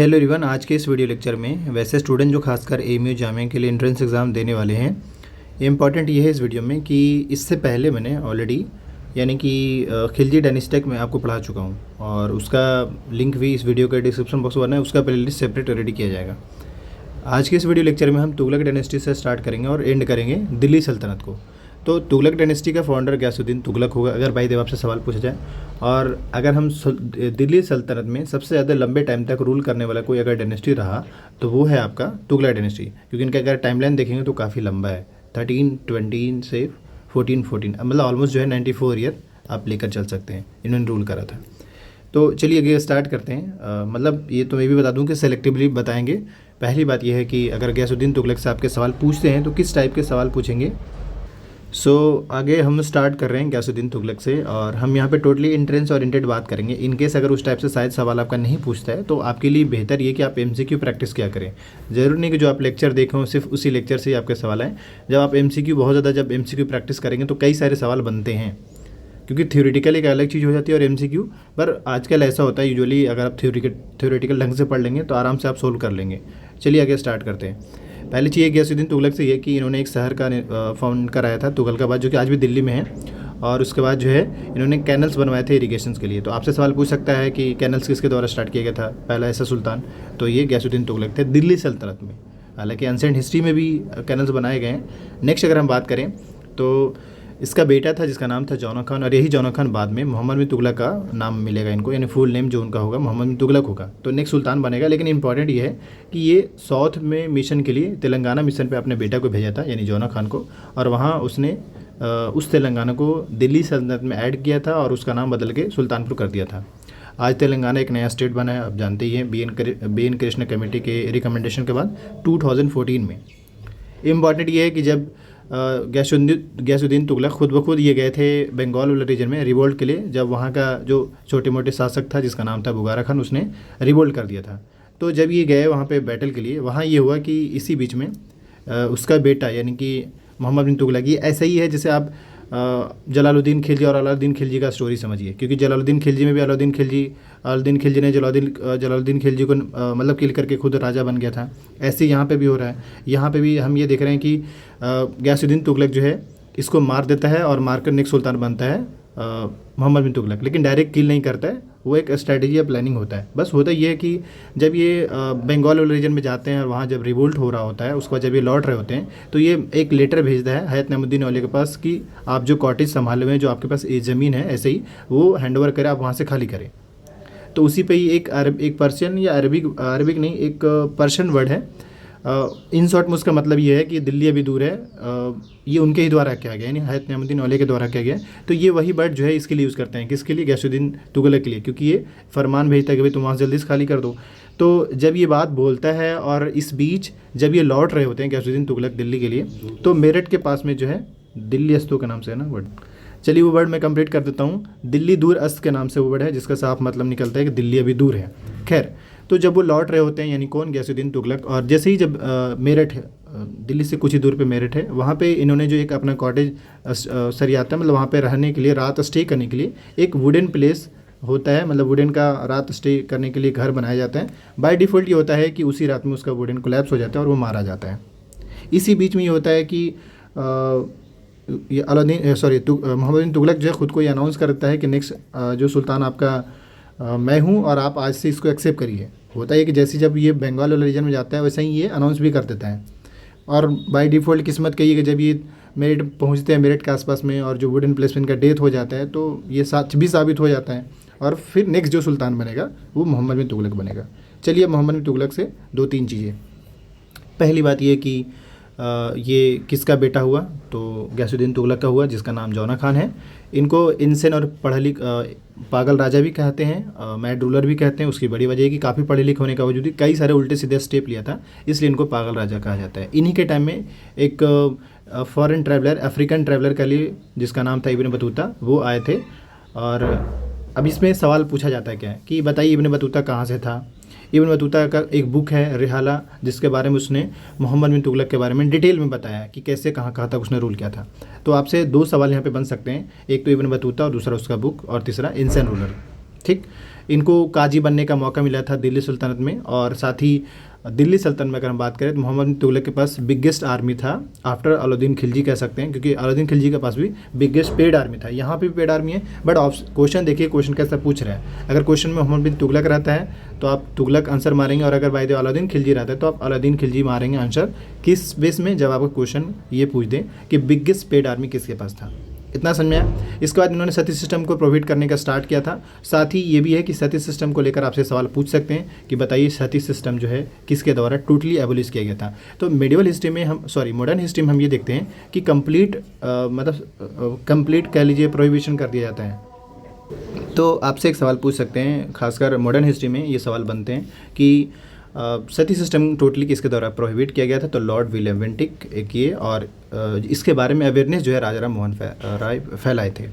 Hello everyone, आज के इस वीडियो लेक्चर में वैसे स्टूडेंट जो खासकर एएमयू जामिया के लिए एंट्रेंस एग्ज़ाम देने वाले हैं, इम्पॉर्टेंट ये है इस वीडियो में कि इससे पहले मैंने ऑलरेडी यानी कि खिलजी डायनेस्टी मैं आपको पढ़ा चुका हूँ और उसका लिंक भी इस वीडियो के डिस्क्रिप्शन बॉक्स में बना है, उसका प्लेलिस्ट सेपरेट रेडी किया जाएगा। आज के इस वीडियो लेक्चर में हम तुगलक डायनेस्टी से स्टार्ट करेंगे और एंड करेंगे दिल्ली सल्तनत को। तो तुगलक डायनेस्टी का फाउंडर गयासुद्दीन तुगलक होगा, अगर भाई देव आपसे सवाल पूछा जाए। और अगर हम दिल्ली सल्तनत में सबसे ज़्यादा लंबे टाइम तक रूल करने वाला कोई अगर डायनेस्टी रहा तो वो है आपका तुगलक डायनेस्टी, क्योंकि इनका अगर टाइमलाइन देखेंगे तो काफ़ी लंबा है। 1320 से 1414 मतलब ऑलमोस्ट जो है 94 ईयर आप लेकर चल सकते हैं इन्होंने रूल करा था। तो चलिए आगे स्टार्ट करते हैं। मतलब ये तो मैं भी बता दूं कि सेलेक्टिवली बताएंगे। पहली बात यह है कि अगर गयासुद्दीन तुगलक से आपके सवाल पूछते हैं तो किस टाइप के सवाल पूछेंगे। आगे हम स्टार्ट कर रहे हैं गयासुद्दीन तुगलक से और हम यहाँ पे टोटली एंट्रेंस ओरिएंटेड बात करेंगे। इन केस अगर उस टाइप से शायद सवाल आपका नहीं पूछता है तो आपके लिए बेहतर ये कि आप एमसीक्यू प्रैक्टिस क्या करें। ज़रूरी नहीं कि जो आप लेक्चर देखें हो सिर्फ उसी लेक्चर से ही आपके सवाल आए। जब आप एमसीक्यू बहुत ज़्यादा जब एमसीक्यू प्रैक्टिस करेंगे तो कई सारे सवाल बनते हैं, क्योंकि थ्योरेटिकल एक अलग चीज़ हो जाती है और एमसीक्यू। पर आजकल ऐसा होता है यूजुअली अगर आप थ्योरेटिकल ढंग से पढ़ लेंगे तो आराम से आप सोल्व कर लेंगे। चलिए आगे स्टार्ट करते हैं। पहली चीज़ गयासुद्दीन तुगलक से ये कि इन्होंने एक शहर का फाउंड कराया था तुगलकाबाद, जो कि आज भी दिल्ली में है। और उसके बाद जो है इन्होंने कैनल्स बनवाए थे इरिगेशन के लिए। तो आपसे सवाल पूछ सकता है कि कैनल्स किसके द्वारा स्टार्ट किया गया था, पहला ऐसा सुल्तान, तो ये गयासुद्दीन तुगलक थे दिल्ली सल्तनत में। हालांकि एंशिएंट हिस्ट्री में भी कैनल्स बनाए गए हैं। नेक्स्ट अगर हम बात करें तो इसका बेटा था जिसका नाम था जौना खान, और यही जौना खान बाद में मोहम्मद बिन तुगलक का नाम मिलेगा इनको, यानी फुल नेम जो उनका होगा मोहम्मद बिन तुगलक होगा। तो नेक्स्ट सुल्तान बनेगा। लेकिन इंपॉर्टेंट ये है कि ये साउथ में मिशन के लिए तेलंगाना मिशन पे अपने बेटा को भेजा था, यानी जौना खान को, और वहाँ उसने उस तेलंगाना को दिल्ली सल्तनत में ऐड किया था और उसका नाम बदल के सुल्तानपुर कर दिया था। आज तेलंगाना एक नया स्टेट बना है, आप जानते ही हैं, बी एन कृष्ण कमेटी के रिकमेंडेशन के बाद 2014 में। इम्पॉर्टेंट ये है कि जब गयासुद्दीन तुगलक खुद ब खुद ये गए थे बंगाल वाले रीजन में रिवोल्ट के लिए, जब वहाँ का जो छोटे मोटे शासक था जिसका नाम था बुगारा खान, उसने रिवोल्ट कर दिया था। तो जब ये गए वहाँ पे बैटल के लिए, वहाँ ये हुआ कि इसी बीच में उसका बेटा यानी कि मोहम्मद बिन तुगलक, ये ऐसा ही है जैसे आप जलालुद्दीन खिलजी और अलाउद्दीन खिलजी का स्टोरी समझिए, क्योंकि जलालुद्दीन खिलजी में भी अलाउद्दीन खिलजी ने जलालुद्दीन खिलजी को मतलब किल करके खुद राजा बन गया था। ऐसे यहाँ पे भी हो रहा है। यहाँ पे भी हम ये देख रहे हैं कि गयासुद्दीन तुगलक जो है इसको मार देता है और मारकर नेक्स्ट सुल्तान बनता है मोहम्मद बिन तुगलक, लेकिन डायरेक्ट किल नहीं करता है, वो एक स्ट्रैटेजी या प्लानिंग होता है। बस होता ये है कि जब ये बंगाल वाले रीजन में जाते हैं और वहाँ जब रिवोल्ट हो रहा होता है, उसके बाद जब ये लौट रहे होते हैं तो ये एक लेटर भेजता है हयात नईमुद्दीन औलिया के पास कि आप जो कॉटेज संभाले हुए हैं, जो आपके पास ये ज़मीन है, ऐसे ही वो हैंडओवर करें, आप वहाँ से खाली करें। तो उसी पे ही एक पर्शियन या अरबिक नहीं, एक पर्शियन वर्ड है। इन शॉर्ट में उसका मतलब ये है कि दिल्ली अभी दूर है, ये उनके ही द्वारा किया गया, यानी हयात नईमुद्दीन औलिया के द्वारा किया गया। तो ये वही वर्ड जो है इसके लिए यूज़ करते हैं, किसके लिए, गयासुद्दीन तुगलक के लिए, क्योंकि ये फरमान भेजता है कि भाई तुम वहाँ से जल्दी से खाली कर दो। तो जब ये बात बोलता है और इस बीच जब ये लौट रहे होते हैं गयासुद्दीन तुगलक दिल्ली के लिए, तो मेरठ के पास में जो है दिल्ली अस्तु के नाम से है ना वर्ड, चलिए वो वर्ड मैं कंप्लीट कर देता हूँ। दिल्ली दूर अस्त के नाम से वो वर्ड है, जिसका साफ मतलब निकलता है कि दिल्ली अभी दूर है। खैर, तो जब वो लौट रहे होते हैं, यानी कौन, गयासुद्दीन तुगलक, और जैसे ही जब मेरठ है, दिल्ली से कुछ ही दूर पे मेरठ है, वहाँ पे इन्होंने जो एक अपना कॉटेज सरियाता है, मतलब वहाँ पे रहने के लिए, रात स्टे करने के लिए एक वुडन प्लेस होता है, मतलब वुडन का रात स्टे करने के लिए घर बनाया जाता है। बाय डिफ़ॉल्ट ये होता है कि उसी रात में उसका वुडन कोलैप्स हो जाता है और वो मारा जाता है। इसी बीच में ये होता है कि ये मोहम्मद बिन तुगलक जो है खुद को ये अनाउंस करता है कि नेक्स्ट जो सुल्तान आपका मैं हूँ और आप आज से इसको एक्सेप्ट करिए। होता है कि जैसे जब ये बंगाल वाले रीजन में जाता है वैसे ही ये अनाउंस भी कर देता है। और बाय डिफ़ॉल्ट किस्मत कही कि जब ये मेरठ पहुँचते हैं, मेरठ के आसपास में, और जो वुडन प्लेस में इनका डेथ हो जाता है, तो ये सच भी साबित हो जाता है। और फिर नेक्स्ट जो सुल्तान बनेगा वो मोहम्मद बिन तुगलक बनेगा। चलिए मोहम्मद बिन तुगलक से 2-3 चीज़ें। पहली बात ये कि ये किसका बेटा हुआ, तो गयासुद्दीन तुगलक का हुआ, जिसका नाम जौना खान है। इनको इनसेन और पागल राजा भी कहते हैं, मैड रूलर भी कहते हैं। उसकी बड़ी वजह है कि काफ़ी पढ़े लिखे होने का वजूद ही कई सारे उल्टे सीधे स्टेप लिया था, इसलिए इनको पागल राजा कहा जाता है। इन्हीं के टाइम में एक फॉरेन ट्रैवलर, अफ्रीकन ट्रैवलर के लिए, जिसका नाम था इब्न बतूता, वो आए थे। और अब इसमें सवाल पूछा जाता है क्या है कि बताइए इब्न बतूता कहाँ से था। इब्न बतूता का एक बुक है रिहाला, जिसके बारे में उसने मोहम्मद बिन तुगलक के बारे में डिटेल में बताया कि कैसे कहाँ कहाँ तक उसने रूल किया था। तो आपसे 2 सवाल यहाँ पे बन सकते हैं, एक तो इब्न बतूता और दूसरा उसका बुक, और तीसरा इंसान रूलर। ठीक, इनको काजी बनने का मौका मिला था दिल्ली सुल्तानत में। और साथ ही दिल्ली सल्तनत में अगर हम बात करें तो मोहम्मद बिन तुगलक के पास बिगेस्ट आर्मी था आफ्टर अलाउद्दीन खिलजी कह सकते हैं, क्योंकि अलाउद्दीन खिलजी के पास भी बिगेस्ट पेड आर्मी था। यहाँ पे भी पेड आर्मी है, बट क्वेश्चन देखिए क्वेश्चन कैसा पूछ रहा है। अगर क्वेश्चन में मोहम्मद बिन तुगलक रहता है तो आप तुगलक आंसर मारेंगे, और अगर बाय द अलाउद्दीन खिलजी रहता है तो आप अलाउद्दीन खिलजी मारेंगे आंसर। किस बेस में? जब आपका क्वेश्चन ये पूछ दें कि बिगेस्ट पेड आर्मी किसके पास था। इतना समझ में आया। इसके बाद इन्होंने सती सिस्टम को प्रोवाइड करने का स्टार्ट किया था। साथ ही ये भी है कि सती सिस्टम को लेकर आपसे सवाल पूछ सकते हैं कि बताइए सती सिस्टम जो है किसके द्वारा टोटली एबोलिश किया गया था। तो मेडिवल हिस्ट्री में मॉडर्न हिस्ट्री में हम ये देखते हैं कि कंप्लीट कह लीजिए प्रोहिबिशन कर दिया जाता है। तो आपसे एक सवाल पूछ सकते हैं, खासकर मॉडर्न हिस्ट्री में ये सवाल बनते हैं कि सती सिस्टम टोटली किसके द्वारा प्रोहिबिट किया गया था। तो लॉर्ड विलियम बेंटिक एक ये, और इसके बारे में अवेयरनेस जो है राजा राम मोहन राय फैलाए थे।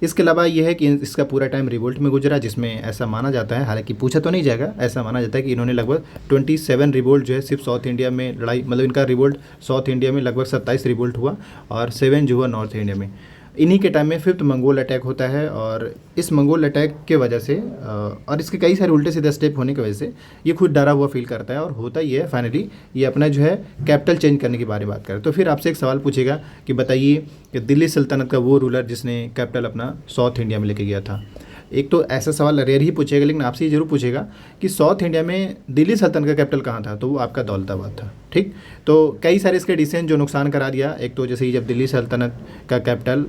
इसके अलावा ये है कि इसका पूरा टाइम रिवोल्ट में गुजरा, जिसमें ऐसा माना जाता है, हालांकि पूछा तो नहीं जाएगा, ऐसा माना जाता है कि इन्होंने लगभग 27 रिवोल्ट जो है सिर्फ साउथ इंडिया में लड़ाई, मतलब इनका रिवोल्ट साउथ इंडिया में लगभग 27 रिवोल्ट हुआ और 7 जो हुआ नॉर्थ इंडिया में। इन्हीं के टाइम में 5th मंगोल अटैक होता है, और इस मंगोल अटैक के वजह से और इसके कई सारे उल्टे सीधे स्टेप होने की वजह से ये खुद डरा हुआ फील करता है, और होता ही है फाइनली ये अपना जो है कैपिटल चेंज करने के बारे में बात करें। तो फिर आपसे एक सवाल पूछेगा कि बताइए कि दिल्ली सल्तनत का वो रूलर जिसने कैपिटल अपना साउथ इंडिया में लेके गया था। एक तो ऐसा सवाल रेयर ही पूछेगा, लेकिन आपसे ये जरूर पूछेगा कि साउथ इंडिया में दिल्ली सल्तनत का कैपिटल कहाँ था। तो वो आपका दौलताबाद था। ठीक, तो कई सारे इसके डिसीजन जो नुकसान करा दिया। एक तो जैसे ही जब दिल्ली सल्तनत का कैपिटल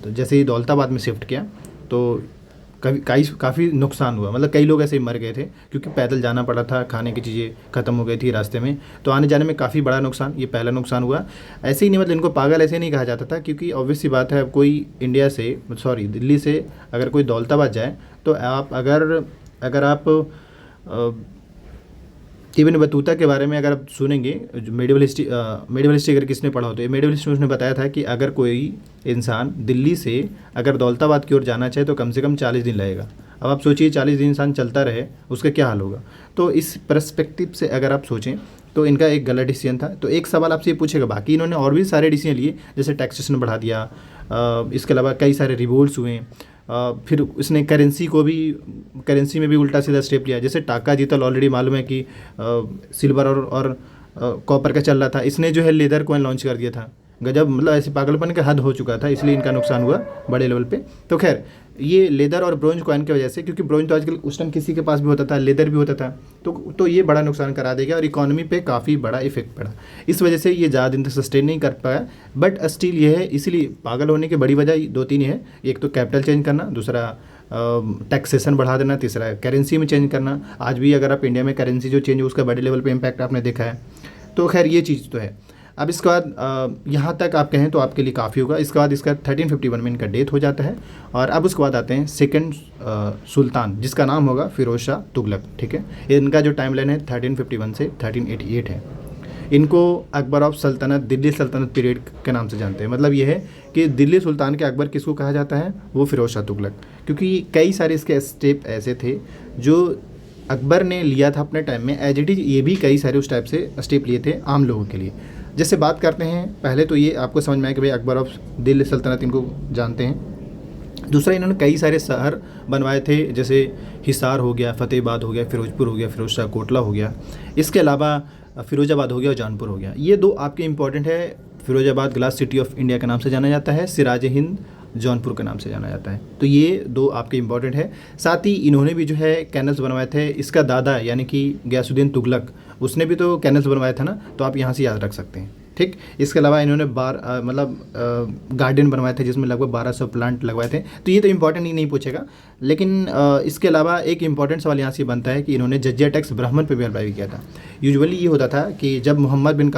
जैसे ही दौलताबाद में शिफ्ट किया तो काफ़ी नुकसान हुआ, मतलब कई लोग ऐसे ही मर गए थे, क्योंकि पैदल जाना पड़ा था, खाने की चीज़ें ख़त्म हो गई थी रास्ते में, तो आने जाने में काफ़ी बड़ा नुकसान, ये पहला नुकसान हुआ। ऐसे ही नहीं, मतलब इनको पागल ऐसे नहीं कहा जाता था, क्योंकि ऑब्वियस सी बात है, कोई दिल्ली से अगर कोई दौलताबाद जाए तो आप अगर आप इब्न बतूता के बारे में अगर आप सुनेंगे, जो मेडिवल हिस्ट्री अगर किसने पढ़ा हो तो ये मेडिवल हिस्ट्री उसने बताया था कि अगर कोई इंसान दिल्ली से अगर दौलताबाद की ओर जाना चाहे तो कम से कम 40 दिन लगेगा। अब आप सोचिए 40 दिन इंसान चलता रहे, उसका क्या हाल होगा। तो इस पर्सपेक्टिव से अगर आप सोचें तो इनका एक गलत डिसीजन था। तो एक सवाल आपसे ये पूछेगा, बाकी इन्होंने और भी सारे डिसीजन लिए, जैसे टैक्सेशन बढ़ा दिया, इसके अलावा कई सारे रिवोल्ट्स हुए, फिर उसने करेंसी में भी उल्टा सीधा स्टेप लिया। जैसे टाका जीतल ऑलरेडी मालूम है कि सिल्वर और कॉपर का चल रहा था, इसने जो है लेदर कॉइन लॉन्च कर दिया था। गजब, मतलब ऐसे पागलपन का हद हो चुका था, इसलिए इनका नुकसान हुआ बड़े लेवल पे। तो खैर ये लेदर और ब्रोंज कॉइन की वजह से, क्योंकि ब्रोंज तो आजकल उस टाइम किसी के पास भी होता था, लेदर भी होता था, तो ये बड़ा नुकसान करा देगा और इकोनॉमी पे काफ़ी बड़ा इफेक्ट पड़ा। इस वजह से ये ज़्यादा दिन तक सस्टेन नहीं कर पाया। बट स्टिल ये है, इसीलिए पागल होने की बड़ी वजह 2-3 है। एक तो कैपिटल चेंज करना, दूसरा टैक्सेशन बढ़ा देना, तीसरा करेंसी में चेंज करना। आज भी अगर आप इंडिया में करेंसी जो चेंज है उसका बड़े लेवल पे इम्पैक्ट आपने देखा है। तो खैर ये चीज़ तो है। अब इसके बाद यहाँ तक आप कहें तो आपके लिए काफ़ी होगा। इसके बाद इसका 1351 में इनका डेथ हो जाता है, और अब उसके बाद आते हैं सेकंड सुल्तान, जिसका नाम होगा फिरोज शाह तुगलक। ठीक है, इनका जो टाइम लाइन है 1351 से 1388 है। इनको अकबर ऑफ सल्तनत, दिल्ली सल्तनत पीरियड के नाम से जानते हैं। मतलब ये है कि दिल्ली सुल्तान के अकबर किसको कहा जाता है, वो फिरोज शाह तुगलक, क्योंकि कई सारे इसके स्टेप ऐसे थे जो अकबर ने लिया था अपने टाइम में एज इट इज़। ये भी कई सारे उस टाइप से स्टेप लिए थे आम लोगों के लिए। जैसे बात करते हैं, पहले तो ये आपको समझ में आया कि भाई अकबर ऑफ दिल्ली सल्तनत इनको जानते हैं। दूसरा, इन्होंने कई सारे शहर बनवाए थे, जैसे हिसार हो गया, फतेहाबाद हो गया, फिरोजपुर हो गया, फिरोज शाह कोटला हो गया, इसके अलावा फिरोजाबाद हो गया और जौनपुर हो गया। ये 2 आपके इंपॉर्टेंट है। Firozabad glass city of India के नाम से जाना जाता है, सिराज हिंद जौनपुर के नाम से जाना जाता है। तो ये 2 आपके इंपॉर्टेंट है। साथ ही इन्होंने भी जो है कैनल्स बनवाए थे। इसका दादा यानी कि गयासुद्दीन तुगलक, उसने भी तो कैनल्स बनवाया था ना, तो आप यहाँ से याद रख सकते हैं। ठीक, इसके अलावा इन्होंने गार्डन बनवाए थे जिसमें लगभग 1200 प्लांट लगवाए थे। तो ये तो इंपॉर्टेंट ही नहीं पूछेगा, लेकिन इसके अलावा एक इंपॉर्टेंट सवाल यहाँ से बनता है कि इन्होंने जजिया टैक्स ब्राह्मण पे भी अप्लाई किया था। यूजुअली ये होता था कि जब मोहम्मद बिन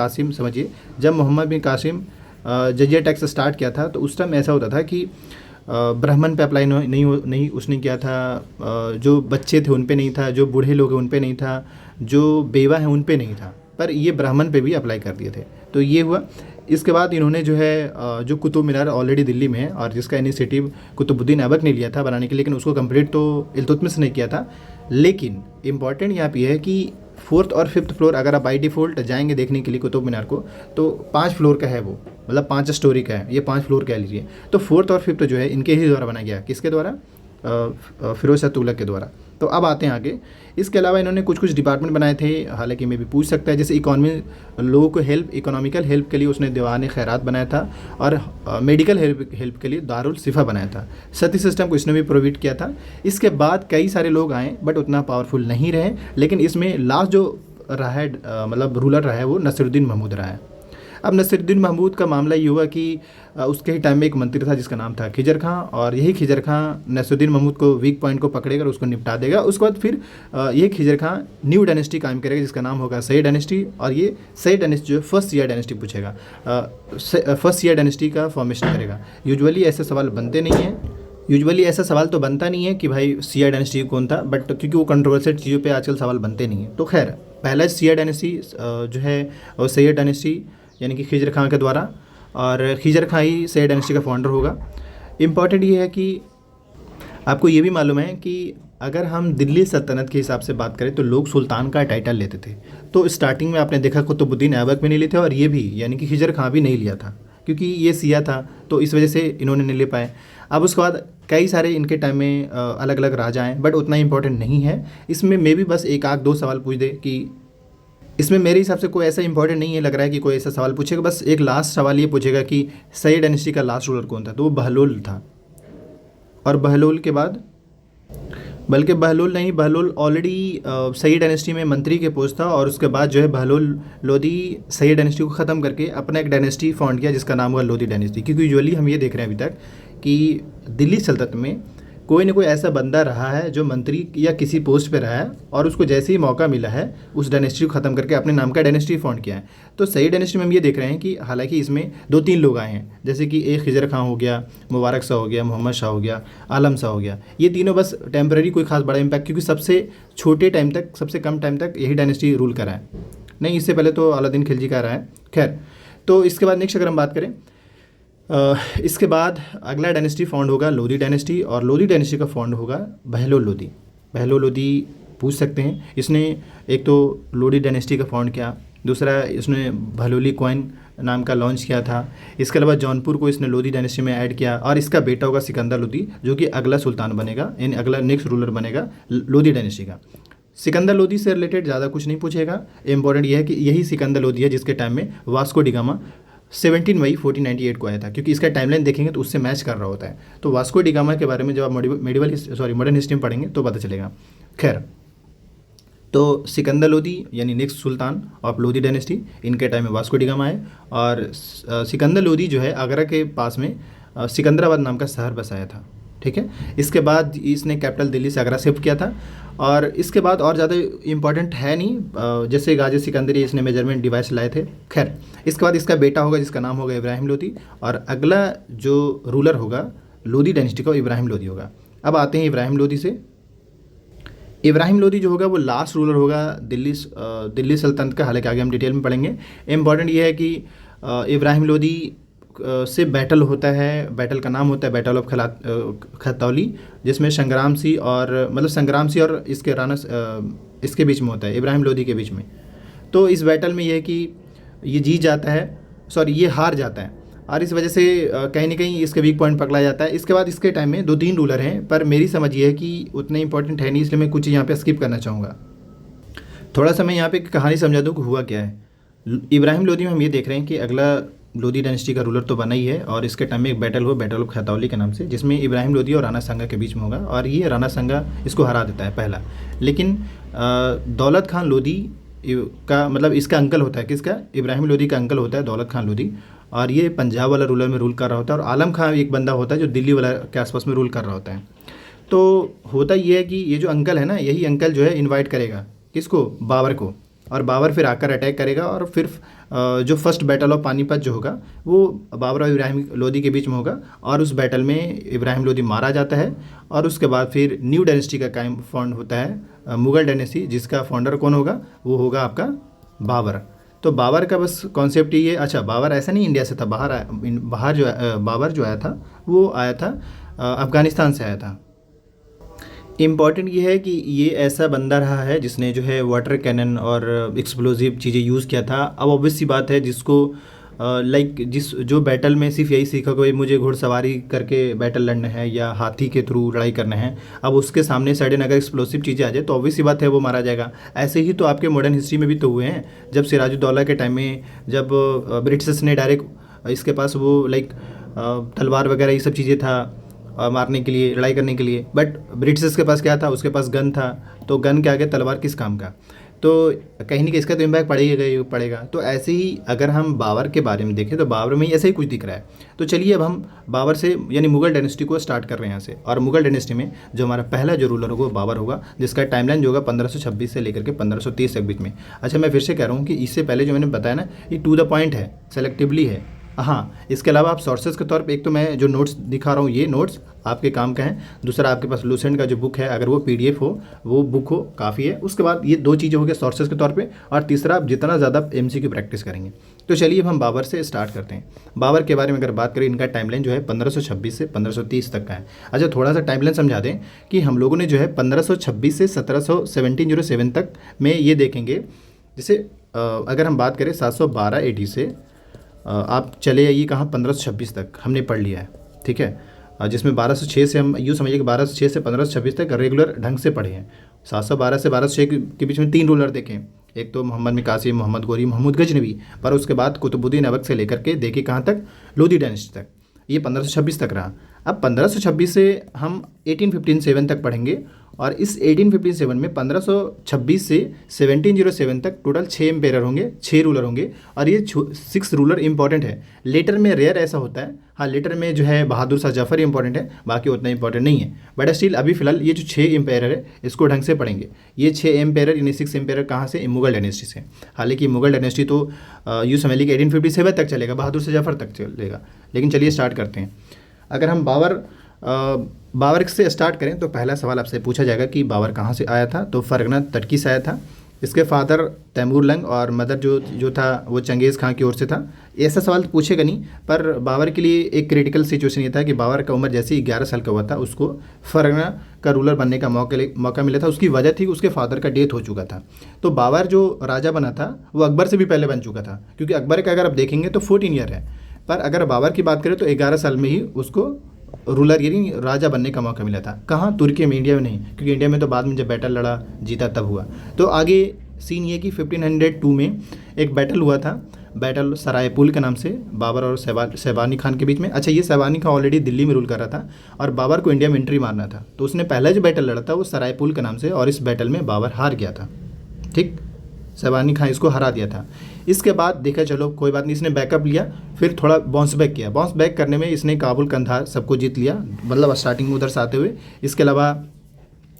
कासिम जजिया टैक्स स्टार्ट किया था, तो उस टाइम ऐसा होता था कि ब्राह्मण पे अप्लाई नहीं उसने किया था, जो बच्चे थे उन पे नहीं था, जो बूढ़े लोग हैं उन पे नहीं था, जो बेवा हैं उन पे नहीं था, पर ये ब्राह्मण पे भी अप्लाई कर दिए थे। तो ये हुआ। इसके बाद इन्होंने जो है जो कुतुब मीनार ऑलरेडी दिल्ली में है और जिसका इनिशिएटिव कुतुबुद्दीन ऐबक ने लिया था बनाने के लिए, लेकिन उसको कंप्लीट तो इल्तुतमिश ने किया था। लेकिन इम्पॉर्टेंट यहाँ पे है कि 4th और 5th फ्लोर अगर आप बाई डिफ़ॉल्ट जाएंगे देखने के लिए कुतुब मीनार को, तो 5 फ्लोर का है वो, मतलब 5 स्टोरी का है, ये 5 फ्लोर कह लीजिए। तो 4th और 5th जो है इनके ही द्वारा बनाया गया। किसके द्वारा? फिरोज शाह तुगलक के द्वारा। तो अब आते हैं आगे। इसके अलावा इन्होंने कुछ कुछ डिपार्टमेंट बनाए थे, हालांकि मैं भी पूछ सकता है, जैसे इकॉनमी, लोगों को इकोनॉमिकल हेल्प के लिए उसने दीवान खैरात बनाया था, और मेडिकल हेल्प के लिए दारुल सिफा बनाया था। सती सिस्टम को इसने भी प्रोवाइड किया था। इसके बाद कई सारे लोग आए बट उतना पावरफुल नहीं रहे, लेकिन इसमें लास्ट जो रहा है मतलब रूलर रहा है वो नसीरुद्दीन महमूद रहा है। अब नसीरुद्दीन महमूद का मामला ये हुआ कि उसके ही टाइम में एक मंत्री था जिसका नाम था खिजर खां, और यही खिजर खां नसीरुद्दीन महमूद को वीक पॉइंट को पकड़ेगा और उसको निपटा देगा। उसके बाद फिर ये खिजर खां न्यू डायनेस्टी कायम करेगा जिसका नाम होगा सई डायनेस्टी, और ये सई डायनेस्टी जो फर्स्ट ईयर डायनेस्टी पूछेगा, फर्स्ट ईयर डायनेस्टी का फॉर्मेशन करेगा। यूजुअली ऐसे सवाल बनते नहीं हैं, यूजुअली ऐसा सवाल तो बनता नहीं है कि भाई सिया डायनेस्टी कौन था, बट क्योंकि वो कंट्रोवर्शियल चीज़ों पे आजकल सवाल बनते नहीं हैं। तो खैर पहला सिया डायनेस्टी जो है वो सैयद डायनेस्टी यानी कि खिजर खां के द्वारा, और खिजर खां ही सैयद डायनेस्टी का फाउंडर होगा। इम्पॉर्टेंट ये है कि आपको ये भी मालूम है कि अगर हम दिल्ली सल्तनत के हिसाब से बात करें तो लोग सुल्तान का टाइटल लेते थे। तो स्टार्टिंग में आपने देखा कुतुबुद्दीन ऐबक भी नहीं लिए थे, और ये भी यानी कि खिजर खां भी नहीं लिया था, क्योंकि ये सिया था तो इस वजह से इन्होंने नहीं ले पाए। अब उसके बाद कई सारे इनके टाइम में अलग अलग राजा हैं, बट उतना इंपॉर्टेंट नहीं है। इसमें मैं भी बस एक आध दो सवाल पूछ दे कि इसमें मेरे हिसाब से कोई ऐसा इंपॉर्टेंट नहीं है लग रहा है कि कोई ऐसा सवाल पूछेगा। बस एक लास्ट सवाल ये पूछेगा कि सई डायनेस्टी का लास्ट रूलर कौन था, तो वो बहलोल था। और बहलोल के बाद, बल्कि बहलोल नहीं, बहलोल ऑलरेडी सई डायनेस्टी में मंत्री के पोस्ट था, और उसके बाद जो है बहलोल लोदी सई डायनेस्टी को ख़त्म करके अपना एक डायनेस्टी फाउंड किया जिसका नाम हुआ लोदी डायनेस्टी। क्योंकि यूजुअली हम ये देख रहे हैं अभी तक कि दिल्ली सल्तनत में कोई ना कोई ऐसा बंदा रहा है जो मंत्री या किसी पोस्ट पे रहा है, और उसको जैसे ही मौका मिला है उस डायनेस्टी को ख़त्म करके अपने नाम का डायनेस्टी फाउंड किया है। तो सही डायनेस्टी में हम ये देख रहे हैं कि हालांकि इसमें दो तीन लोग आए हैं, जैसे कि एक खिजर खां हो गया, मुबारक शाह हो गया, मोहम्मद शाह हो गया, आलम शाह हो गया। ये तीनों बस टेम्प्रेरी, कोई खास बड़ा इम्पैक्ट, क्योंकि सबसे छोटे टाइम तक, सबसे कम टाइम तक यही डायनेस्टी रूल करा है। नहीं, इससे पहले तो अलाउद्दीन खिलजी का रहा है। खैर, तो इसके बाद नेक्स्ट अगर हम बात करें, इसके बाद अगला डायनेस्टी फाउंड होगा लोदी डायनेस्टी, और लोदी डायनेस्टी का फाउंड होगा बहलोल लोदी। बहलोल लोदी पूछ सकते हैं। इसने एक तो लोदी डायनेस्टी का फाउंड किया, दूसरा इसने बहलोली कॉइन नाम का लॉन्च किया था। इसके अलावा जौनपुर को इसने लोदी डायनेस्टी में ऐड किया, और इसका बेटा होगा सिकंदर लोदी जो कि अगला सुल्तान बनेगा, यानी अगला नेक्स्ट रूलर बनेगा लोदी डायनेस्टी का। सिकंदर लोदी से रिलेटेड ज़्यादा कुछ नहीं पूछेगा। इंपॉर्टेंट यह है कि यही सिकंदर लोदी है जिसके टाइम में वास्को डी गामा 17 मई 1498 को आया था, क्योंकि इसका टाइमलाइन देखेंगे तो उससे मैच कर रहा होता है। तो वास्को डी गामा के बारे में जब आप मॉडर्न हिस्ट्री में पढ़ेंगे तो पता चलेगा। खैर, तो सिकंदर लोदी यानी next Sultan of Lodi dynasty, इनके टाइम में वास्को डी गामा है, और सिकंदर लोदी जो है आगरा के पास में सिकंदराबाद नाम का शहर बसाया था। ठीक है, इसके बाद इसने कैपिटल दिल्ली से आगरा शिफ्ट किया था, और इसके बाद और ज़्यादा इंपॉर्टेंट है नहीं, जैसे गाजी सिकंदरी इसने मेजरमेंट डिवाइस लाए थे। खैर, इसके बाद इसका बेटा होगा जिसका नाम होगा इब्राहिम लोदी, और अगला जो रूलर होगा लोदी डायनेस्टी का इब्राहिम लोदी होगा। अब आते हैं इब्राहिम लोदी से। इब्राहिम लोदी जो होगा वो लास्ट रूलर होगा दिल्ली सल्तनत का, हालांकि आगे हम डिटेल में पढ़ेंगे। इम्पॉर्टेंट ये है कि इब्राहिम लोदी से बैटल होता है, बैटल का नाम होता है बैटल ऑफ खतौली, जिसमें संग्राम सिंह और इसके राणा इसके बीच में होता है, इब्राहिम लोदी के बीच में। तो इस बैटल में यह है कि ये जीत जाता है, ये हार जाता है, और इस वजह से कहीं ना कहीं इसके वीक पॉइंट पकड़ा जाता है। इसके बाद इसके टाइम में 2-3 रूलर हैं, पर मेरी समझ ये है कि उतने इंपॉर्टेंट है नहीं, इसलिए मैं कुछ यहाँ पे स्किप करना चाहूँगा। थोड़ा सा मैं यहाँ पे कहानी समझा दूँ कि हुआ क्या है। इब्राहिम लोदी में हम ये देख रहे हैं कि अगला लोदी डायनेस्टी का रूलर तो बना ही है, और इसके टाइम में एक बैटल हुआ बैटल ऑफ खतौली के नाम से, जिसमें इब्राहिम लोदी और राणा सांगा के बीच में होगा, और ये राणा सांगा इसको हरा देता है पहला। लेकिन दौलत खान लोदी का इसका अंकल होता है, किसका? इब्राहिम लोदी का अंकल होता है दौलत खान लोदी, और ये पंजाब वाला रूलर में रूल कर रहा होता है, और आलम खां एक बंदा होता है जो दिल्ली वाला के आसपास में रूल कर रहा होता है। तो होता ये है कि ये जो अंकल है ना, यही अंकल जो है इन्वाइट करेगा किसको? बाबर को, और बाबर फिर आकर अटैक करेगा, और फिर जो फर्स्ट बैटल ऑफ पानीपत जो होगा वो बाबर और इब्राहिम लोदी के बीच में होगा, और उस बैटल में इब्राहिम लोदी मारा जाता है। और उसके बाद फिर न्यू डायनेस्टी का कायम फाउंड होता है, मुग़ल डायनेस्टी, जिसका फाउंडर कौन होगा? वो होगा आपका बाबर। तो बाबर का बस कॉन्सेप्ट ये, अच्छा बाबर ऐसा नहीं इंडिया से था, बाबर जो आया था वो आया था अफ़गानिस्तान से आया था। इम्पॉर्टेंट ये है कि ये ऐसा बंदा रहा है जिसने जो है वाटर कैनन और एक्सप्लोजिव चीज़ें यूज़ किया था। अब ऑब्वियस सी बात है, जिसको लाइक जिस जो बैटल में सिर्फ यही सीखा कोई मुझे घुड़सवारी करके बैटल लड़ना है या हाथी के थ्रू लड़ाई करना है, अब उसके सामने सडन अगर एक्सप्लोसिव चीज़ें आ जाए तो ऑब्वियस सी बात है वो मारा जाएगा। ऐसे ही तो आपके मॉडर्न हिस्ट्री में भी तो हुए हैं, जब सिराजुद्दौला के टाइम में जब ब्रिटिशर्स ने डायरेक्ट इसके पास वो लाइक तलवार वगैरह ये सब चीज़ें था मारने के लिए, लड़ाई करने के लिए, बट ब्रिटिशर्स के पास क्या था, उसके पास गन था, तो गन के आगे तलवार किस काम का। तो कहीं ना कहीं इसका तो इम्पैक्ट पड़ेगा ही पड़ेगा। तो ऐसे ही अगर हम बाबर के बारे में देखें तो बाबर में ही ऐसे ही कुछ दिख रहा है। तो चलिए अब हम बाबर से यानी मुगल डायनेस्टी को स्टार्ट कर रहे हैं यहाँ से। और मुगल डायनेस्टी में जो हमारा पहला जो रूलर होगा वो बाबर होगा, जिसका टाइमलाइन जो होगा 1526 से लेकर के 1530 तक बीच में। अच्छा, मैं फिर से कह रहा हूँ कि इससे पहले जो मैंने बताया ना, ये टू द पॉइंट है, सेलेक्टिवली है। हाँ, इसके अलावा आप सोर्सेज के तौर पे एक तो मैं जो नोट्स दिखा रहा हूँ ये नोट्स आपके काम का है, दूसरा आपके पास लूसेंट का जो बुक है अगर वो पीडीएफ हो वो बुक हो काफ़ी है। उसके बाद ये दो चीज़ें हो गया सोर्सेज के तौर पे, और तीसरा आप जितना ज़्यादा एमसीक्यू प्रैक्टिस करेंगे। तो चलिए अब हम बाबर से स्टार्ट करते हैं। बाबर के बारे में अगर बात करें, इनका टाइमलाइन जो है 1526 से 1530 तक का है। अच्छा, थोड़ा सा टाइमलाइन समझा दें कि हम लोगों ने जो है 1526 से 1707 तक में ये देखेंगे। जैसे अगर हम बात करें 712 एडी से आप चले आइए कहाँ 1526 तक हमने पढ़ लिया है, ठीक है, जिसमें 1206 से हम यूँ समझिए कि 1206 से 1526 तक रेगुलर ढंग से पढ़े हैं। 712 से 1206 के बीच में 3 रूलर देखें, एक तो मोहम्मद मिकासी, मोहम्मद गोरी, महमूद गजनवी, पर उसके बाद कुतुबुद्दीन ऐबक से लेकर के देखिए कहाँ तक, लोधी डायनेस्टी तक, ये 1526 तक रहा। अब 1526 से हम 1857 तक पढ़ेंगे, और इस 1857 में 1526 से 1707 तक टोटल 6 एम्पेयर होंगे, 6 रूलर होंगे, और ये 6 रूलर इंपॉर्टेंट है। लेटर में रेयर ऐसा होता है, हाँ लेटर में जो है बहादुर शाह जफर इंपॉर्टेंट है, बाकी उतना इंपॉर्टेंट नहीं है, बट स्टिल अभी फिलहाल ये जो 6 एम्पेयर है इसको ढंग से पढ़ेंगे। ये 6 एम्पेयर यानी 6 एम्पेयर कहाँ से, मुगल डायनेस्टी से। हालांकि मुगल डायनेस्टी तो यूँ समझ लीजिए 1857 तक चलेगा, बहादुर शाह जफर तक चलेगा। लेकिन चलिए स्टार्ट करते हैं। अगर हम बाबर से स्टार्ट करें तो पहला सवाल आपसे पूछा जाएगा कि बाबर कहाँ से आया था, तो फरगना तर्की से आया था। इसके फादर तैमूर लंग और मदर जो था वो चंगेज़ खां की ओर से था। ऐसा सवाल तो पूछेगा नहीं, पर बाबर के लिए एक क्रिटिकल सिचुएशन ये था कि बाबर का उम्र जैसे ही 11 साल का हुआ था उसको फरगना का रूलर बनने का मौका मिला था। उसकी वजह थी उसके फादर का डेथ हो चुका था। तो बाबर जो राजा बना था वो अकबर से भी पहले बन चुका था, क्योंकि अकबर का अगर आप देखेंगे तो 14 ईयर है, पर अगर बाबर की बात करें तो 11 साल में ही उसको रूलर यानी राजा बनने का मौका मिला था। कहाँ, तुर्की में, इंडिया में नहीं, क्योंकि इंडिया में तो बाद में जब बैटल लड़ा जीता तब हुआ। तो आगे सीन ये कि 1502 में एक बैटल हुआ था, बैटल सरायपुल के नाम से, बाबर और शैबानी खान के बीच में। अच्छा, ये शैबानी खान ऑलरेडी दिल्ली में रूल कर रहा था और बाबर को इंडिया में एंट्री मारना था, तो उसने पहला जो बैटल लड़ा था वो सरायपुल के नाम से, और इस बैटल में बाबर हार गया था। ठीक, शैबानी खान इसको हरा दिया था। इसके बाद देखा चलो कोई बात नहीं, इसने बैकअप लिया, फिर थोड़ा बाउंस बैक किया। बाउंस बैक करने में इसने काबुल, कंधार सबको जीत लिया, मतलब स्टार्टिंग में उधर से आते हुए। इसके अलावा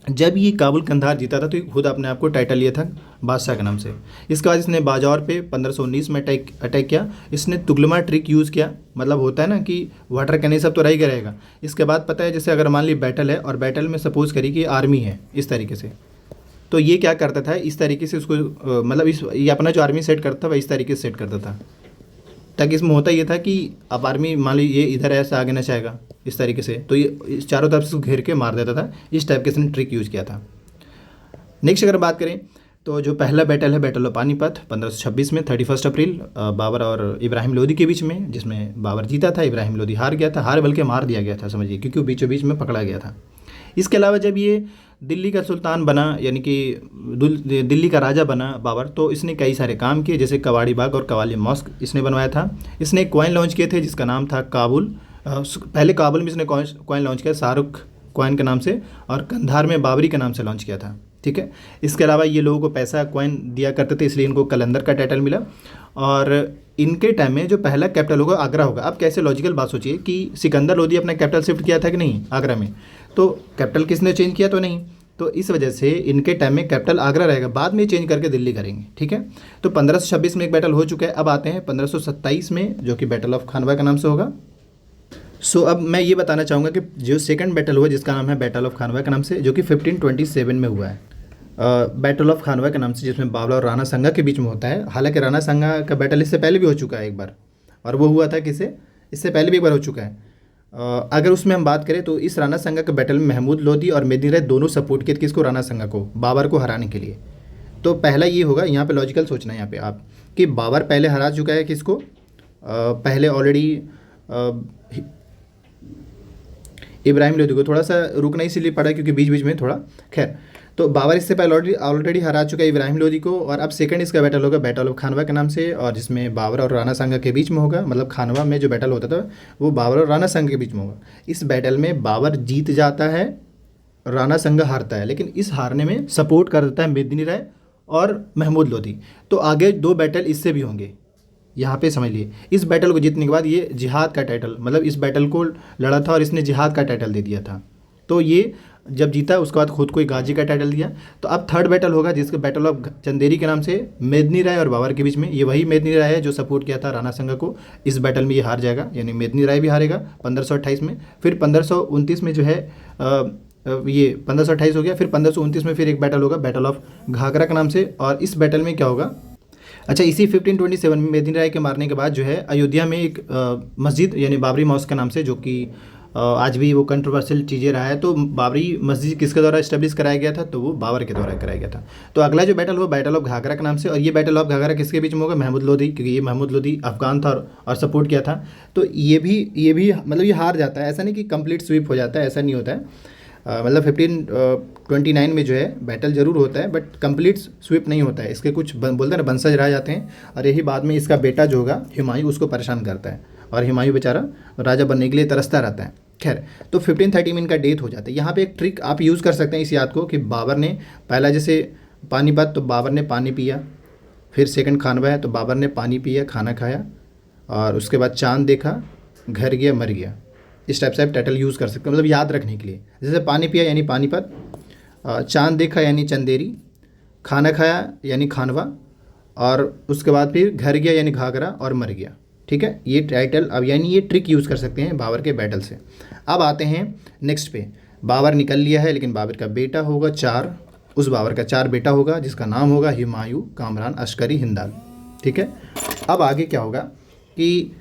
जब ये काबुल, कंधार जीता था तो खुद अपने आप को टाइटल लिया था बादशाह के नाम से। इसके बाद इसने बाजौर पे 1519 में अटैक किया। इसने तुगलमा ट्रिक यूज़ किया, मतलब होता है ना कि वाटर कैन सब तो रह रहेगा। इसके बाद पता है जैसे अगर मान ली बैटल है और बैटल में सपोज करी कि आर्मी है इस तरीके से, तो ये क्या करता था इस तरीके से उसको मतलब ये अपना जो आर्मी सेट करता था वह इस तरीके से सेट करता था, ताकि इसमें होता ये था कि अब आर्मी मान ली ये इधर ऐसे आगे ना चाहेगा इस तरीके से, तो ये चारों तरफ से घेर के मार देता था। इस टाइप के इसने ट्रिक यूज़ किया था। नेक्स्ट अगर बात करें तो जो पहला बैटल है बैटल ऑफ पानीपत 1526 में 31 अप्रैल बाबर और इब्राहिम लोदी के बीच में, जिसमें बाबर जीता था, इब्राहिम लोदी हार गया था। हार बल्कि मार दिया गया था समझिए, क्योंकि वो बीचों बीच में पकड़ा गया था। इसके अलावा जब ये दिल्ली का सुल्तान बना यानी कि दिल्ली का राजा बना बाबर, तो इसने कई सारे काम किए, जैसे कवाड़ी बाग और कवाली मॉस्क इसने बनवाया था। इसने एक कॉइन लॉन्च किए थे जिसका नाम था काबुल। पहले काबुल में इसने कॉइन लॉन्च किया शाहरुख कॉइन के नाम से, और कंधार में बाबरी के नाम से लॉन्च किया था। ठीक है, इसके अलावा ये लोगों को पैसा कॉइन दिया करते थे, इसलिए इनको कलंदर का टाइटल मिला। और इनके टाइम में जो पहला कैपिटल होगा आगरा होगा। अब कैसे लॉजिकल बात सोचिए कि सिकंदर लोदी अपना कैपिटल शिफ्ट किया था कि नहीं आगरा में, तो कैपिटल किसने चेंज किया, तो नहीं, तो इस वजह से इनके टाइम में कैपिटल आगरा रहेगा, बाद में चेंज करके दिल्ली करेंगे। ठीक है, तो 1526 में एक बैटल हो चुका है। अब आते हैं 1527 में, जो कि बैटल ऑफ खानवा के नाम से होगा। सो अब मैं ये बताना चाहूँगा कि जो सेकंड बैटल हुआ जिसका नाम है बैटल ऑफ खानवा के नाम से, जो कि 1527 में हुआ है, बैटल ऑफ खानवा के नाम से, जिसमें बाबला और राणा संगा के बीच में होता है। हालांकि राणा संगा का बैटल इससे पहले भी हो चुका है एक बार, और वो हुआ था किसे, इससे पहले भी एक बार हो चुका है। अगर उसमें हम बात करें तो इस राणा संगा के बैटल में महमूद लोदी और मेदिनी राय दोनों सपोर्ट किए किसको, राणा संगा को, बाबर को हराने के लिए। तो पहला ये होगा, यहाँ पे लॉजिकल सोचना है यहाँ पे आप कि बाबर पहले हरा चुका है किसको, पहले ऑलरेडी इब्राहिम लोदी को थोड़ा सा रुकना इसीलिए पड़ा क्योंकि बीच बीच में थोड़ा, खैर। तो बाबर इससे पहले ऑलरेडी हरा चुका है इब्राहिम लोदी को, और अब सेकंड इसका बैटल होगा बैटल ऑफ खानवा के नाम से, और जिसमें बाबर और राणा सांगा के बीच में होगा। मतलब खानवा में जो बैटल होता था वो बाबर और राणा सांगा के बीच में होगा। इस बैटल में बाबर जीत जाता है, राणा सांगा हारता है, लेकिन इस हारने में सपोर्ट कर देता है मेदिनी राय और महमूद लोदी। तो आगे 2 बैटल इससे भी होंगे, यहाँ पे समझ लिए। इस बैटल को जीतने के बाद ये जिहाद का टाइटल, मतलब इस बैटल को लड़ा था और इसने जिहाद का टाइटल दे दिया था। तो ये जब जीता उसके बाद खुद को एक गाजी का टाइटल दिया। तो अब थर्ड बैटल होगा जिसके बैटल ऑफ चंदेरी के नाम से, मेदिनी राय और बाबर के बीच में। ये वही मेदिनी राय है जो सपोर्ट किया था राणा सांगा को। इस बैटल में ये हार जाएगा, यानी मेदिनी राय भी हारेगा 1528 में। फिर 1529 में जो है ये 1528 हो गया। फिर 1529 में फिर एक बैटल होगा बैटल ऑफ घाघरा के नाम से, और इस बैटल में क्या होगा, अच्छा इसी 1527 में मेदिनी राय के मारने के बाद जो है अयोध्या में एक मस्जिद यानी बाबरी मॉस्क के नाम से, जो कि आज भी वो कंट्रोवर्शियल चीज़ें रहा है। तो बाबरी मस्जिद किसके द्वारा इस्टेब्लिश कराया गया था, तो वो बाबर के द्वारा कराया गया था। तो अगला जो बैटल हुआ बैटल ऑफ घाघरा के नाम से, और ये बैटल ऑफ घाघरा किसके बीच में होगा, महमूद लोदी, क्योंकि ये महमूद लोदी अफगान था और सपोर्ट किया था। तो ये भी मतलब ये हार जाता है, ऐसा नहीं कि कंप्लीट स्वीप हो जाता है, ऐसा नहीं होता है। मतलब 1529 में जो है बैटल जरूर होता है बट कंप्लीट स्वीप नहीं होता है। इसके कुछ बोलते हैं ना वंशज रह जाते हैं, और यही बाद में इसका बेटा जो होगा हुमायूं उसको परेशान करता है, और हुमायूं बेचारा राजा बनने के लिए तरसता रहता है। खैर, तो 1530 में इनका डेथ हो जाता है। यहाँ पे एक ट्रिक आप यूज़ कर सकते हैं इस याद को कि बाबर ने पहला जैसे पानीपत तो बाबर ने पानी पिया, फिर सेकंड खानवा है तो बाबर ने पानी पिया खाना खाया, और उसके बाद चांद देखा घर गया मर गया। इस टाइप से आप टाइटल यूज़ कर सकते हैं, मतलब याद रखने के लिए। जैसे पानी पिया यानी पानीपत, चांद देखा यानी चंदेरी, खाना खाया यानी खानवा, और उसके बाद फिर घर गया यानी घाघरा, और मर गया। ठीक है, ये टाइटल अब यानी ये ट्रिक यूज़ कर सकते हैं बाबर के बैटल से। अब आते हैं नेक्स्ट पे। बाबर निकल लिया है, लेकिन बाबर का बेटा होगा 4, उस बाबर का 4 बेटा होगा जिसका नाम होगा हुमायूं, कामरान, अस्करी, हिंदाल। ठीक है, अब आगे क्या होगा कि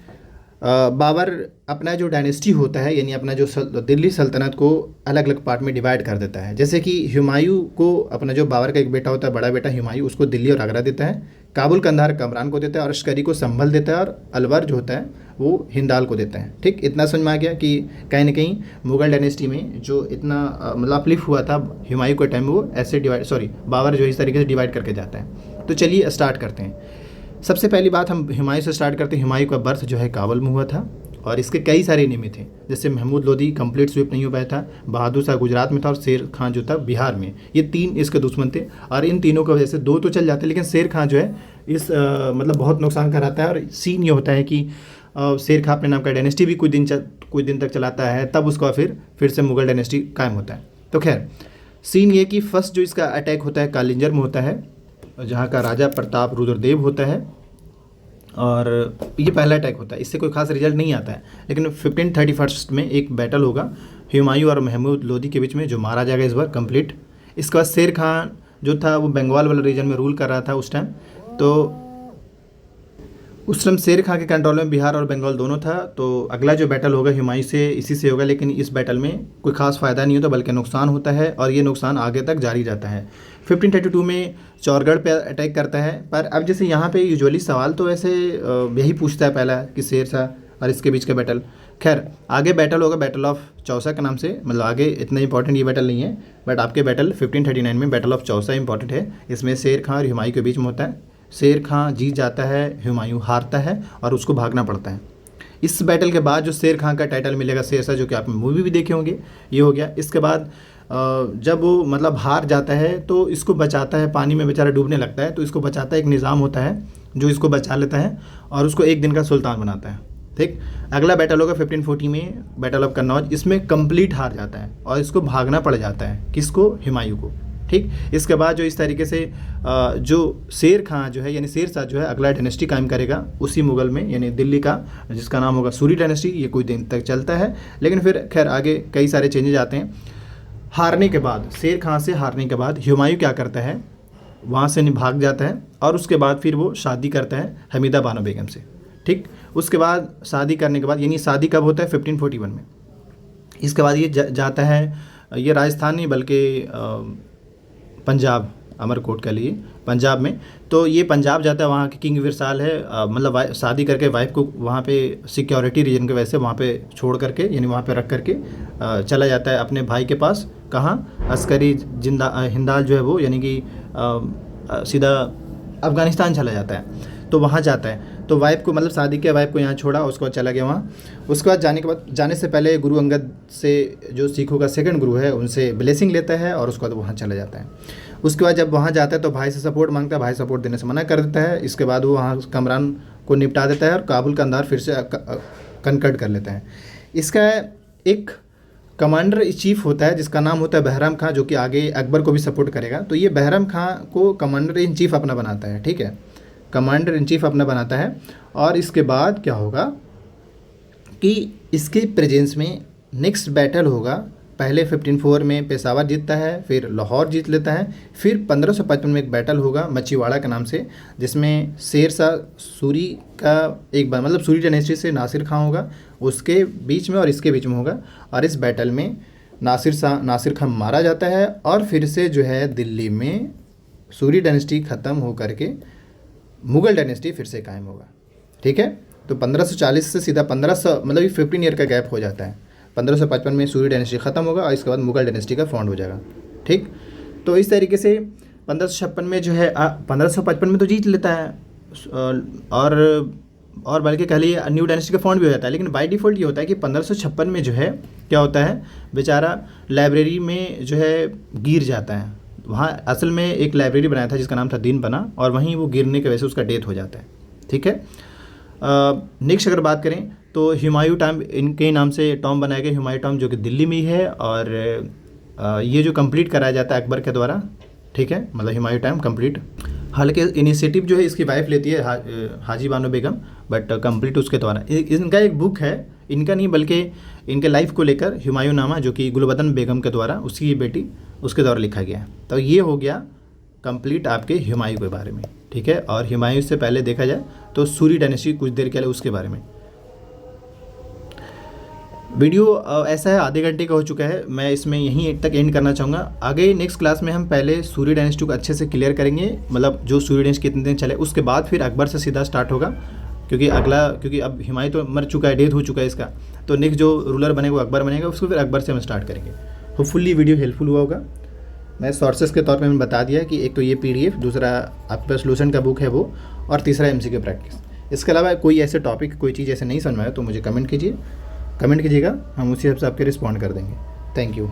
बाबर अपना जो डायनेस्टी होता है यानी अपना जो दिल्ली सल्तनत को अलग अलग पार्ट में डिवाइड कर देता है। जैसे कि हुमायूं को अपना जो बाबर का एक बेटा होता है बड़ा बेटा हुमायूं, उसको दिल्ली और आगरा देता है, काबुल कंधार कमरान को देता है, और अस्करी को संभल देता है, और अलवर जो होता है वो हिंदाल को देता है। ठीक, इतना समझ में आ गया कि कहीं ना कहीं मुगल डायनेस्टी में जो इतना मतलब अपलिफ्ट हुआ था हुमायूं के टाइम में, वो ऐसे बाबर जो इस तरीके से डिवाइड करके जाता है। तो चलिए स्टार्ट करते हैं। सबसे पहली बात हम हुमायूं से स्टार्ट करते हैं। हुमायूं का बर्थ जो है काबुल में हुआ था, और इसके कई सारे एनिमी थे। जैसे महमूद लोदी कंप्लीट स्वीप नहीं हो पाया था, बहादुर शाह गुजरात में था, और शेर खां जो था बिहार में। ये 3 इसके दुश्मन थे, और इन तीनों की वजह से 2 तो चल जाते, लेकिन शेर खां जो है इस मतलब बहुत नुकसान कराता है। और सीन ये होता है कि शेर खां अपने नाम का डायनेस्टी भी कुछ दिन तक चलाता है, तब उसका फिर से मुगल डायनेस्टी कायम होता है। तो खैर, सीन ये कि फर्स्ट जो इसका अटैक होता है कालिंजर में होता है, जहाँ का राजा प्रताप रुद्रदेव होता है, और ये पहला अटैक होता है। इससे कोई खास रिजल्ट नहीं आता है, लेकिन 1531 में एक बैटल होगा हुमायूं और महमूद लोदी के बीच में, जो मारा जाएगा इस बार कंप्लीट। इसके बाद शेर खान जो था वो बंगाल वाला रीजन में रूल कर रहा था उस टाइम। तो उस टाइम शेर खां के कंट्रोल में बिहार और बंगाल दोनों था। तो अगला जो बैटल होगा हुमायूं से इसी से होगा, लेकिन इस बैटल में कोई खास फ़ायदा नहीं होता बल्कि नुकसान होता है, और ये नुकसान आगे तक जारी रहता है। 1532 में चौरगढ़ पे अटैक करता है। पर अब जैसे यहाँ पे यूजुअली सवाल तो वैसे यही पूछता है पहला कि शेर शाह और इसके बीच का बैटल। खैर, आगे बैटल होगा बैटल ऑफ चौसा के नाम से, मतलब आगे इतना इंपॉर्टेंट ये बैटल नहीं है, बट आपके बैटल 1539 में बैटल ऑफ चौसा इंपॉर्टेंट है। इसमें शेर खां और हुमायूं के बीच में होता है। शेर खां जीत जाता है, हुमायूं हारता है, और उसको भागना पड़ता है। इस बैटल के बाद जो शेर खां का टाइटल मिलेगा शेरशाह, जो कि आप मूवी भी देखे होंगे, ये हो गया। इसके बाद जब वो मतलब हार जाता है तो इसको बचाता है, पानी में बेचारा डूबने लगता है, तो इसको बचाता है एक निज़ाम होता है जो इसको बचा लेता है, और उसको एक दिन का सुल्तान बनाता है। ठीक, अगला बैटल होगा 1540 में बैटल ऑफ कन्नौज। इसमें कंप्लीट हार जाता है और इसको भागना पड़ जाता है, किसको, हुमायूं को। ठीक, इसके बाद जो इस तरीके से जो शेर खां जो है यानी शेरशाह जो है अगला डायनेस्टी कायम करेगा उसी मुगल में, यानी दिल्ली का, जिसका नाम होगा सूरी डायनेस्टी। ये कुछ दिन तक चलता है, लेकिन फिर खैर आगे कई सारे चेंजेज आते हैं। हारने के बाद, शेर खां से हारने के बाद हुमायूं क्या करता है, वहाँ से भाग जाता है, और उसके बाद फिर वो शादी करता है हमीदा बानो बेगम से। ठीक, उसके बाद शादी करने के बाद, यानी शादी कब होता है 1541 में। इसके बाद ये जाता है, ये राजस्थान नहीं बल्कि पंजाब, अमरकोट के लिए पंजाब में। तो ये पंजाब जाता है, वहाँ के किंग विरसाल है, मतलब शादी करके वाइफ को वहाँ पे सिक्योरिटी रीजन की वजह से वहाँ पे छोड़ करके, यानी वहाँ पे रख करके चला जाता है अपने भाई के पास। कहाँ? अस्करी हिंदाल जो है वो, यानी कि सीधा अफ़गानिस्तान चला जाता है। तो वहाँ जाता है, तो वाइफ को, मतलब शादी के वाइफ को यहाँ छोड़ा, उसके बाद चला गया वहाँ। उसके बाद जाने से पहले गुरु अंगद से, जो सिखों का सेकंड गुरु है, उनसे ब्लेसिंग लेता है और उसके बाद वहाँ चला जाता है। उसके बाद जब वहाँ जाता है तो भाई से सपोर्ट मांगता है, भाई सपोर्ट देने से मना कर देता है। इसके बाद वो वहाँ कमरान को निपटा देता है और काबुल कंधार फिर से कनकट कर लेता है। इसका एक कमांडर इन चीफ होता है जिसका नाम होता है बहराम खां, जो कि आगे अकबर को भी सपोर्ट करेगा। तो ये बहराम खां को कमांडर इन चीफ अपना बनाता है, ठीक है, कमांडर इन चीफ अपना बनाता है। और इसके बाद क्या होगा कि इसके प्रेजेंस में नेक्स्ट बैटल होगा। पहले 1504 में पेशावर जीतता है, फिर लाहौर जीत लेता है, फिर 1555 में एक बैटल होगा मच्छीवाड़ा के नाम से, जिसमें शेर शाह सूरी का एक बार, मतलब सूरी डायनेस्टी से नासिर खां होगा, उसके बीच में और इसके बीच में होगा। और इस बैटल में नासिर खां मारा जाता है और फिर से जो है दिल्ली में सूरी डायनेस्टी ख़त्म हो करके मुग़ल डायनेस्टी फिर से कायम होगा, ठीक है। तो 1540 से सीधा 1500, मतलब ये 15 ईयर का गैप हो जाता है। 1555 में सूरी डायनेस्टी ख़त्म होगा और इसके बाद मुग़ल डायनेस्टी का फाउंड हो जाएगा, ठीक। तो इस तरीके से 1556 में जो है 1555 में तो जीत लेता है, और बल्कि कह लीजिए न्यू डायनेस्टी का फाउंड भी हो जाता है। लेकिन बाय डिफ़ॉल्ट ये होता है कि 1556 में जो है क्या होता है, बेचारा लाइब्रेरी में जो है गिर जाता है। वहाँ असल में एक लाइब्रेरी बनाया था जिसका नाम था दीन पना, और वहीं वो गिरने की वजह से उसका डेथ हो जाता है, ठीक है। नेक्स्ट अगर बात करें तो हुमायूं टॉम्ब, इनके नाम से टॉम्ब बनाया गया हुमायूं टॉम्ब, जो कि दिल्ली में ही है। और ये जो कंप्लीट कराया जाता है अकबर के द्वारा, ठीक है, मतलब हुमायूं टॉम्ब कंप्लीट। हालांकि इनिशिएटिव जो है इसकी वाइफ लेती है, हाजी बानो बेगम, बट कंप्लीट उसके द्वारा। इनका एक बुक है, इनका नहीं बल्कि इनके लाइफ को लेकर हुमायूं नामा, जो कि गुलबदन बेगम के द्वारा, उसकी बेटी, उसके द्वारा लिखा गया है। तो ये हो गया कंप्लीट आपके हुमायूं के बारे में, ठीक है। और हुमायूं से पहले देखा जाए तो सूरी डायनेस्टी कुछ देर के लिए, उसके बारे में। वीडियो ऐसा है आधे घंटे का हो चुका है, मैं इसमें यहीं तक एंड करना चाहूँगा। आगे नेक्स्ट क्लास में हम पहले सूरी डायनेस्टी को अच्छे से क्लियर करेंगे, मतलब जो सूरी डायनेस्टी कितने दिन चले, उसके बाद फिर अकबर से सीधा स्टार्ट होगा, क्योंकि अब हुमायूं तो मर चुका है, डेथ हो चुका है इसका। तो नेक्स्ट जो रूलर बनेगा वो अकबर बनेगा, उसको फिर अकबर से हम स्टार्ट करेंगे। होपफुली वीडियो हेल्पफुल हुआ होगा। मैं सोर्सेस के तौर पे मैंने बता दिया कि एक तो ये PDF, दूसरा आपके पास लूसेंट का बुक है वो, और तीसरा MCQ प्रैक्टिस। इसके अलावा कोई ऐसे टॉपिक, कोई चीज़ ऐसे नहीं समझ में आए तो मुझे कमेंट कीजिएगा, हम उसी हिसाब से आपके रिस्पॉन्ड कर देंगे। Thank you.